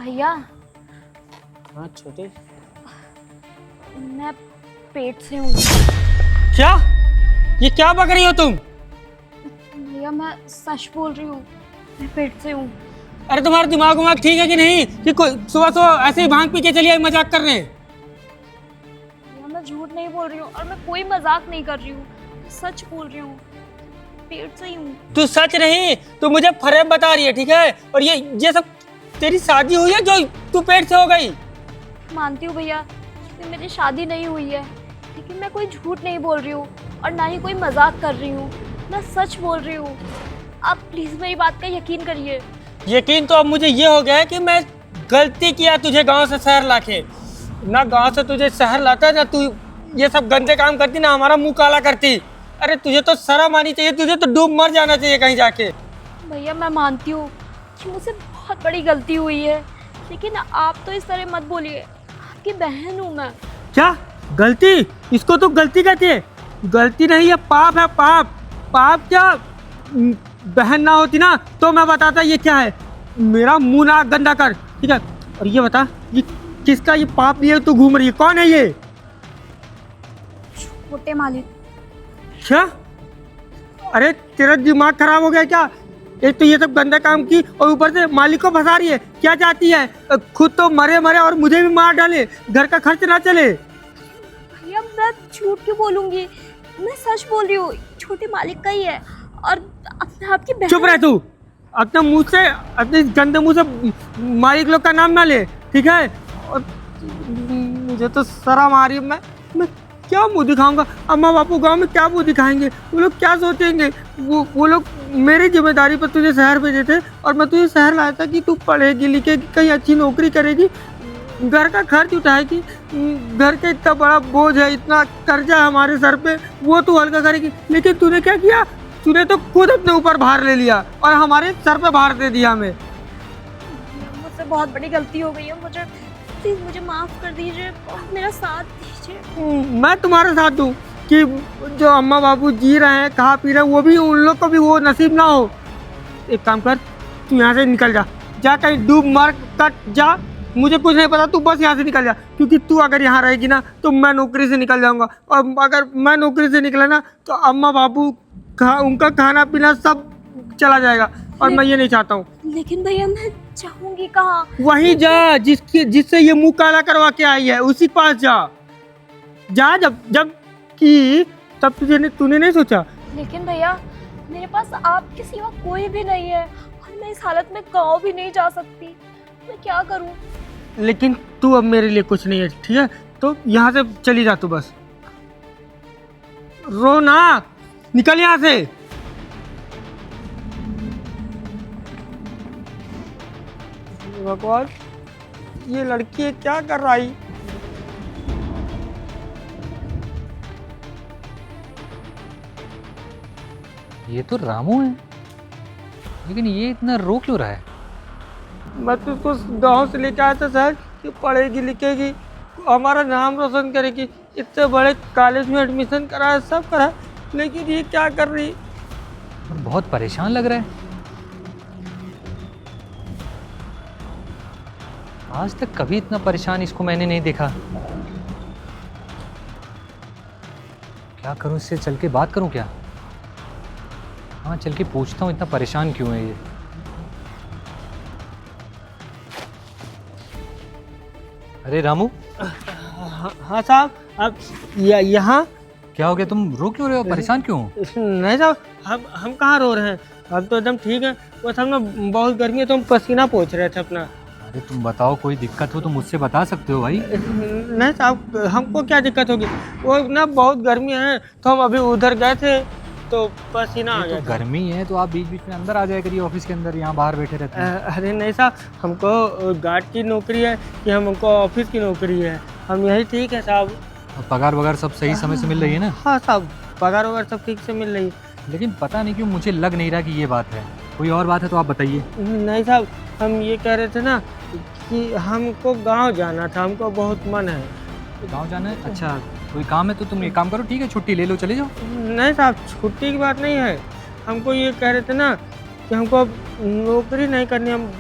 भैया, हाँ छोटे। मैं पेट से हूँ। क्या? ये क्या बक रही हो तुम? भैया मैं सच बोल रही हूँ, मैं पेट से हूँ। अरे तुम्हारा दिमाग उमाग ठीक है कि नहीं कि सुबह सुबह ऐसे ही भांग पी के चलिए मजाक कर रहे हैं? भैया मैं झूठ नहीं बोल रही हूँ और मैं कोई मजाक नहीं कर रही हूँ, सच बोल रही हूँ, पेट से ही हूँ। तू सच नहीं, तू मुझे फरेब बता रही है, ठीक है? और ये सब तेरी शादी हुई है जो तू पेट से हो गई? मानती हूँ भैया कि मेरी शादी नहीं हुई है, लेकिन मैं कोई झूठ नहीं बोल रही हूँ और ना ही कोई मजाक कर रही हूँ, मैं सच बोल रही हूँ। आप प्लीज मेरी बात का यकीन करिए। यकीन तो अब मुझे ये हो गया है कि मैं गलती किया तुझे गांव से शहर लाके। ना गांव से तुझे शहर लाता, ना तू ये सब गंदे काम करती, ना हमारा मुंह काला करती। अरे तुझे तो शर्म आनी चाहिए, तुझे तो डूब मर जाना चाहिए कहीं जाके। भैया मैं मानती हूँ कि मुझसे बहुत बड़ी गलती हुई है, लेकिन आप तो इस तरह मत बोलिए, आपकी बहन हूँ मैं। क्या गलती? इसको तो गलती कहती है? गलती नहीं है, पाप है, पाप। पाप क्या? बहन ना होती ना तो मैं बताता ये क्या है। मेरा मुंह ना गंदा कर, ठीक है? और ये बता, ये किसका ये पाप लिए तू घूम रही है? कौन है ये? छोटे मालिक। क्या? अरे तेरा दिमाग खराब हो गया क्या? एक तो ये सब गंदा काम की और ऊपर से मालिक को फंसा रही है। क्या चाहती है? खुद तो मरे मरे और मुझे भी मार डाले, घर का खर्च ना चले। भैया मैं झूठ क्यों बोलूंगी, मैं सच बोल रही हूँ, छोटे मालिक का ही है और अपने आपकी बहन। चुप रह तू, अपने मुंह से, अपने गंदे मुंह से मालिक लोग का नाम ना ले, ठीक है? और मुझे तो शर्म आ रही है। मैं क्या मुंह दिखाऊंगा? अम्मा बापू गांव में क्या मुंह दिखाएंगे? वो लोग क्या सोचेंगे? वो लोग मेरी जिम्मेदारी पर तुझे शहर भेजे थे और मैं तुझे शहर लाया था कि तू पढ़ेगी लिखेगी, कहीं अच्छी नौकरी करेगी, घर का खर्च उठाएगी। घर का इतना बड़ा बोझ है, इतना कर्जा है हमारे सर पे, वो तू हल्का करेगी। लेकिन तूने क्या किया? तूने तो खुद अपने ऊपर भार ले लिया और हमारे सर पे भार दे दिया हमें। मुझसे बहुत बड़ी गलती हो गई है, मुझे प्लीज मुझे माफ कर दीजिए और मेरा साथ दीजिए। मैं तुम्हारे साथ हूँ कि जो अम्मा बाबू जी रहे हैं, खा पी रहे हैं, वो भी उन लोग को भी वो नसीब ना हो। एक काम कर, तू यहाँ से निकल जा, जा कहीं डूब मर कट जा, मुझे कुछ नहीं पता, तू बस यहाँ से निकल जा। क्योंकि तू अगर यहाँ रहेगी ना तो मैं नौकरी से निकल जाऊँगा, और अगर मैं नौकरी से निकला ना तो अम्मा बाबू उनका खाना पीना सब चला जाएगा, और मैं ये नहीं चाहता हूँ। लेकिन भैया मैं जाऊंगी कहाँ? वही जा जिससे ये मुंह काला करवा के आई है, उसी के पास जा। जा, जब जब की तब तूने नहीं सोचा? लेकिन भैया मेरे पास आपके सिवा कोई भी नहीं है और मैं इस हालत में गाँव भी नहीं जा सकती, मैं क्या करूँ? लेकिन तू अब मेरे लिए कुछ नहीं है, ठीक है? तो यहाँ से चली जा तू, बस रो ना, निकल यहाँ से। भगवान, ये लड़की क्या कर रही? ये तो रामू है, लेकिन ये इतना रो क्यों रहा है? मैं तो उसको गाँव से लेके आया था सर कि पढ़ेगी लिखेगी, हमारा नाम रोशन करेगी, इतने बड़े कॉलेज में एडमिशन कराया, सब करा, लेकिन ये क्या कर रही? और बहुत परेशान लग रहा है। आज तक कभी इतना परेशान इसको मैंने नहीं देखा। क्या करूं, इससे चल के बात करूं क्या? हाँ, चल के पूछता हूँ इतना परेशान क्यों है ये। अरे रामू। हाँ साहब, आप यहाँ? क्या हो गया, तुम रो क्यों रहे हो, परेशान क्यों हो? नहीं साहब, हम कहाँ रो रहे हैं, हम तो एकदम ठीक है। बस हम ना बहुत गर्मी है तो हम पसीना पोंछ रहे थे अपना। अरे तुम बताओ, कोई दिक्कत हो तो मुझसे बता सकते हो भाई। नहीं साहब, हमको क्या दिक्कत होगी, वो ना बहुत गर्मी है तो हम अभी उधर गए थे तो पसीना आ गया तो था। गर्मी है तो आप बीच बीच में अंदर आ जाया करिए ऑफिस के अंदर, यहाँ बाहर बैठे रहते हैं। अरे नहीं साहब, हमको गार्ड की नौकरी है कि हमको ऑफिस की नौकरी है, हम यही ठीक है साहब। और पगार वगार सब सही समय से मिल रही है ना? हाँ साहब, पगार वगार सब ठीक से मिल रही है। लेकिन पता नहीं क्यों मुझे लग नहीं रहा कि ये बात है, कोई और बात है तो आप बताइए। नहीं साहब, हम ये कह रहे थे ना कि हमको गांव जाना था, हमको बहुत मन है। गांव जाना है? अच्छा, कोई काम है तो तुम एक काम करो, ठीक है, छुट्टी ले लो, चले जाओ। नहीं साहब, छुट्टी की बात नहीं है, हमको ये कह रहे थे ना कि हमको अब नौकरी नहीं करनी, हम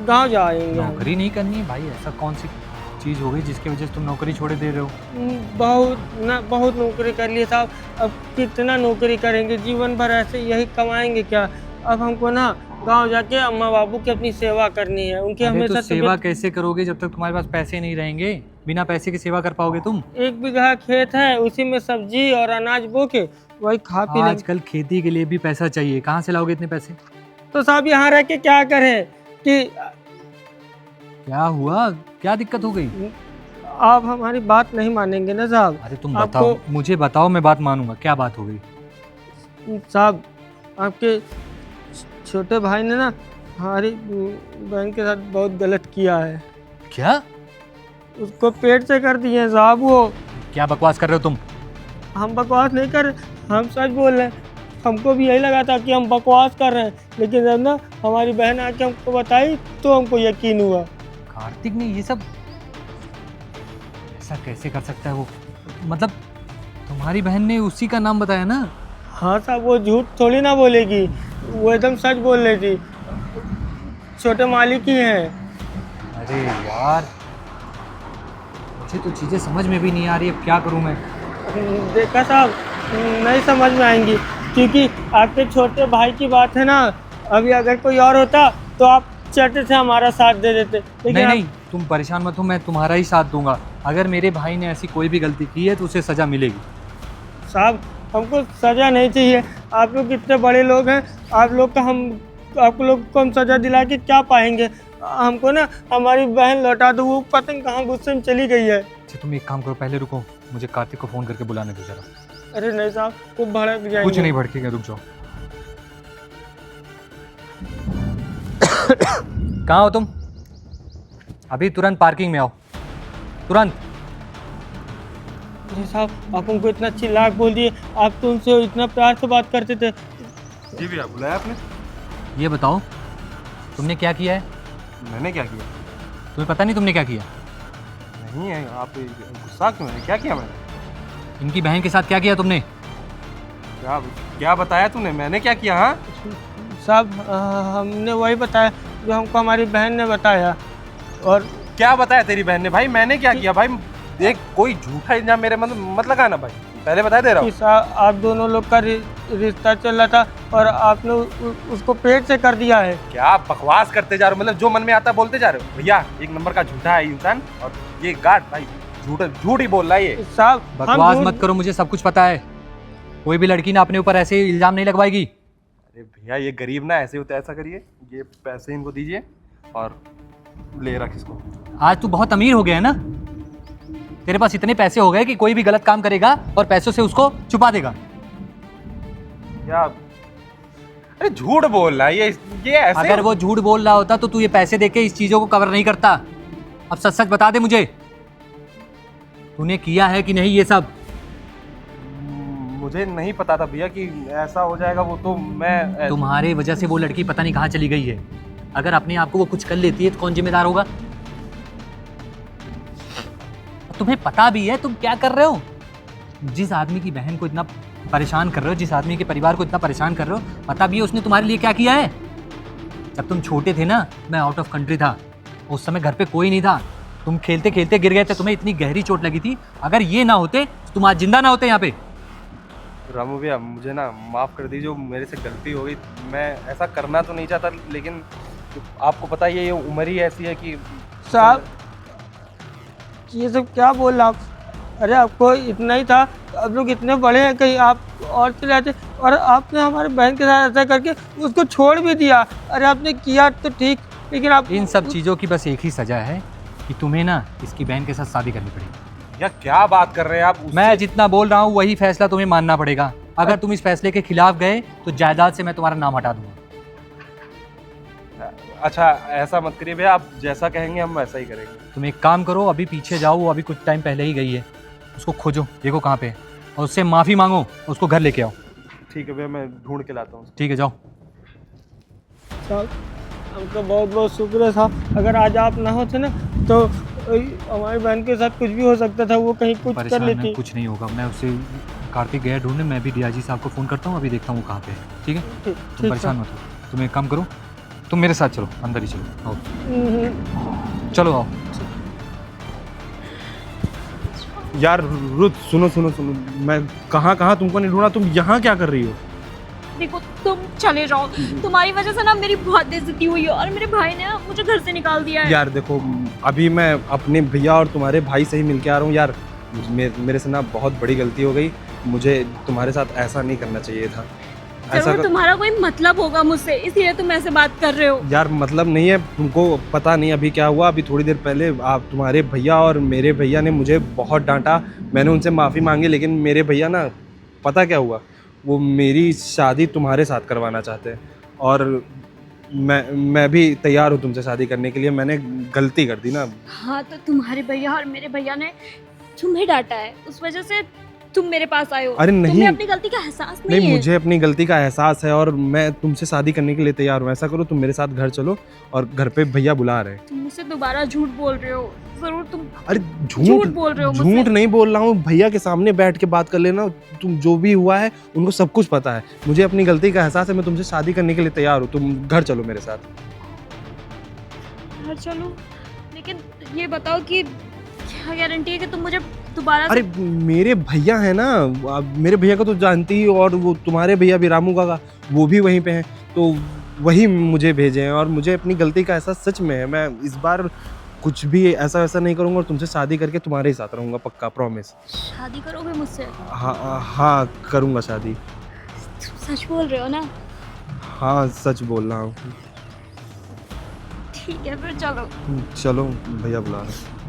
गांव जाएंगे हम। नौकरी नहीं करनी है भाई, ऐसा कौन सी चीज़ हो गई जिसकी वजह से तुम नौकरी छोड़े दे रहे हो? बहुत नौकरी कर लिए साहब, अब कितना नौकरी करेंगे, जीवन भर ऐसे यही कमाएंगे क्या। अब हमको ना गांव जाके अम्मा बाबू की अपनी सेवा करनी है, उनकी अरे तो हमेशा सेवा कैसे करोगे जब तक तुम्हारे पास पैसे नहीं रहेंगे? बिना पैसे की सेवा कर पाओगे तुम? 1 बीघा खेत है, उसी में सब्जी और अनाज बो के वही खा पी लेंगे। आजकल खेती के लिए भी पैसा चाहिए, कहाँ से लाओगे इतने पैसे? तो साहब यहाँ रह के क्या करें कि क्या हुआ, क्या दिक्कत हो गई? आप हमारी बात नहीं मानेंगे ना साहब। अरे तुम बताओ, मुझे बताओ, मैं बात मानूंगा। क्या बात हो गई? साहब आपके छोटे भाई ने ना हमारी बहन के साथ बहुत गलत किया है। क्या? उसको पेट से कर दिए हैं साहब वो। क्या बकवास कर रहे हो तुम? हम बकवास नहीं कर रहे, हम सच बोल रहे हैं। हमको भी यही लगा था कि हम बकवास कर रहे हैं, लेकिन जब ना हमारी बहन आके हमको बताई तो हमको यकीन हुआ। कार्तिक ने ये सब ऐसा कैसे कर सकता है वो? मतलब तुम्हारी बहन ने उसी का नाम बताया ना? हाँ साहब, वो झूठ थोड़ी ना बोलेगी, वो एकदम सच बोल रही थी। छोटे मालिक ही हैं। अरे यार, मुझे तो चीज़ें समझ में भी नहीं आ रही, अब क्या करूं मैं? देखा साहब, नहीं समझ में आएंगी, क्योंकि आपके छोटे भाई की बात है ना। अभी अगर कोई और होता तो आप चट से हमारा साथ दे देते, लेकिन नहीं आप- नहीं, तुम परेशान मत हो, मैं तुम्हारा ही साथ दूंगा। अगर मेरे भाई ने ऐसी कोई भी गलती की है तो उसे सज़ा मिलेगी। साहब हमको सज़ा नहीं चाहिए। आप लोग कितने बड़े लोग हैं, आप लोग को हम सज़ा दिला के क्या पाएंगे। हमको ना हमारी बहन लौटा दो, वो पता नहीं कहाँ गुस्से में चली गई है। अच्छा तुम एक काम करो, पहले रुको, मुझे कार्तिक को फ़ोन करके बुलाने दो जरा। अरे नहीं साहब, वो भड़क जाएंगे। कुछ नहीं भड़केगा, रुक जाओ। कहाँ हो तुम? अभी तुरंत पार्किंग में आओ, तुरंत। अरे साहब, आप उनको इतना चिल्ला के बोल दिए, आप तो उनसे इतना प्यार से बात करते थे। जी भैया, बुलाया आपने? ये बताओ तुमने क्या किया है? मैंने क्या किया? तुम्हें पता नहीं तुमने क्या किया? नहीं है, आप गुस्सा क्यों है? क्या किया मैंने? इनकी बहन के साथ क्या किया तुमने? क्या क्या बताया तूने? मैंने क्या किया? हाँ, साहब हमने वही बताया जो हमको हमारी बहन ने बताया। और क्या बताया तेरी बहन ने? भाई मैंने क्या किया? भाई देख, कोई झूठा इल्जाम मेरे मत लगाना भाई, पहले बता दे रहा हूँ। कि साहब आप दोनों लोग का रिश्ता चल रहा था और आपने उसको पेट से कर दिया है। क्या बकवास करते जा रहे हो? मतलब जो मन में आता बोलते जा रहे हो। भैया एक नंबर का झूठा है इंसान, और ये गार्ड भाई झूठ ही बोल रहा है ये। साहब बकवास मत करो, मुझे सब कुछ पता है। कोई भी लड़की ना अपने ऊपर ऐसे इल्जाम नहीं लगवाएगी। अरे भैया, ये गरीब ना ऐसे होता है, ऐसा करिए, ये पैसे इनको दीजिए और ले रख इसको। आज तू बहुत अमीर हो गया है ना, तेरे पास इतने पैसे हो गए कि कोई भी गलत काम करेगा और पैसों से उसको छुपा देगा। क्या? अरे झूठ बोल रहा है ये ऐसे। अगर वो झूठ बोल रहा होता तो तू ये पैसे देके इस चीजों को कवर नहीं करता। अब सच सच बता दे मुझे, तूने किया है कि नहीं ये सब? मुझे नहीं पता था भैया कि ऐसा हो जाएगा। वो तो मैं तुम्हारे वजह से वो लड़की पता नहीं कहाँ चली गई है। अगर अपने आप को वो कुछ कर लेती है तो कौन जिम्मेदार होगा? तुम्हें पता भी है तुम क्या कर रहे हो। जिस आदमी की बहन को इतना परेशान कर रहे हो, जिस आदमी के परिवार को इतना परेशान कर रहे हो, पता भी है उसने तुम्हारे लिए क्या किया है। जब तुम छोटे थे ना, मैं आउट ऑफ कंट्री था, उस समय घर पे कोई नहीं था, तुम खेलते खेलते गिर गए थे, तुम्हें इतनी गहरी चोट लगी थी। अगर ये ना होते तो तुम आज जिंदा ना होते यहाँ पे। रामू भैया, मुझे ना माफ़ कर दीजिए, मेरे से गलती हो गई। मैं ऐसा करना तो नहीं चाहता, लेकिन आपको पता ही है ये उम्र ही ऐसी है कि। साहब ये सब क्या बोल रहा आप? अरे आपको इतना ही था, अब लोग इतने बड़े हैं, कहीं आप और चले जाते, और आपने हमारे बहन के साथ ऐसा करके उसको छोड़ भी दिया। अरे आपने किया तो ठीक, लेकिन आप इन सब चीज़ों की बस एक ही सजा है कि तुम्हें ना इसकी बहन के साथ शादी करनी पड़ेगी। या क्या बात कर रहे हैं आप? मैं जितना बोल रहा हूँ वही फैसला तुम्हें मानना पड़ेगा। अगर तुम इस फैसले के खिलाफ गए तो जायदाद से मैं तुम्हारा नाम हटा दूंगा। अच्छा ऐसा मत करिए भैया, आप जैसा कहेंगे हम वैसा ही करेंगे। तुम एक काम करो, अभी पीछे जाओ, वो अभी कुछ टाइम पहले ही गई है, उसको खोजो, देखो कहाँ पे है, और उससे माफ़ी मांगो, उसको घर लेके आओ। ठीक है भैया, मैं ढूंढ के लाता हूँ। ठीक है, जाओ। साहब हमका बहुत बहुत शुक्र है साहब। अगर आज आप ना होते ना तो हमारी बहन के साथ कुछ भी हो सकता था, वो कहीं कुछ कर परेशान लेती। है, कुछ नहीं होगा। मैं उससे कार्तिक गया ढूंढने, मैं भी डीआईजी साहब को फ़ोन करता हूँ, अभी देखता हूँ वो कहाँ पे है। ठीक है, ठीक तुम परेशान मत हो। तुम एक काम करो, तुम मेरे साथ चलो, अंदर ही चलो, आओ चलो आओ। यार रुत, सुनो सुनो सुनो, मैं कहाँ कहाँ तुमको नहीं ढूंढा, तुम यहाँ क्या कर रही हो? देखो तुम चले जाओ, तुम्हारी वजह से ना मेरी बहुत बेइज्जती हुई है और मेरे भाई ने ना मुझे घर से निकाल दिया है। यार देखो, अभी मैं अपने भैया और तुम्हारे भाई से ही मिल के आ रहा हूँ यार। मेरे से ना बहुत बड़ी गलती हो गई, मुझे तुम्हारे साथ ऐसा नहीं करना चाहिए था। जरूर तुम्हारा कोई मतलब होगा मुझसे, इसलिए तुम ऐसे बात कर रहे हो। यार मतलब नहीं है, तुमको पता नहीं अभी क्या हुआ। अभी थोड़ी देर पहले आप तुम्हारे भैया और मेरे भैया ने मुझे बहुत डांटा, मैंने उनसे माफ़ी मांगी, लेकिन मेरे भैया ना, पता क्या हुआ, वो मेरी शादी तुम्हारे साथ करवाना चाहते हैं और मैं भी तैयार हूँ तुमसे शादी करने के लिए। मैंने गलती कर दी ना। हाँ तो तुम्हारे भैया और मेरे भैया ने तुम्हें डांटा है, उस वजह से तुम मेरे पास आए हो। अरे नहीं, तुम्हें अपनी गलती का एहसास नहीं है। मुझे अपनी गलती का एहसास है और मैं तुमसे शादी करने के लिए तैयार हूँ। ऐसा करो, तुम मेरे साथ घर चलो और घर पे भैया बुला रहे हैं। तुम मुझसे दोबारा झूठ बोल रहे हो, जरूर तुम अरे झूठ बोल रहे हो मुझसे। झूठ नहीं बोल रहा हूँ, भैया के सामने बैठ के बात कर लेना। तुम जो भी हुआ है उनको सब कुछ पता है, मुझे अपनी गलती का एहसास है। मैं तुमसे शादी करने के लिए तैयार हूँ, तुम घर चलो मेरे साथ। घर चलो, लेकिन ये बताओ कि क्या गारंटी है कि तुम मुझे दोबारा अरे मेरे भैया है ना, अब मेरे भैया को तो जानती ही, और वो तुम्हारे भैया भी रामू काका, वो भी वहीं पे हैं, तो वही मुझे भेजे हैं और मुझे अपनी गलती का एहसास सच में है। मैं इस बार कुछ भी ऐसा वैसा नहीं करूँगा और तुमसे शादी करके तुम्हारे ही साथ रहूँगा, पक्का, प्रॉमिस। शादी करोगे मुझसे? हाँ हाँ, करूँगा शादी। तुम सच बोल रहे हो ना? हाँ सच बोल रहा हूँ। ठीक है फिर चलो। चलो, भैया बुला रहे हैं।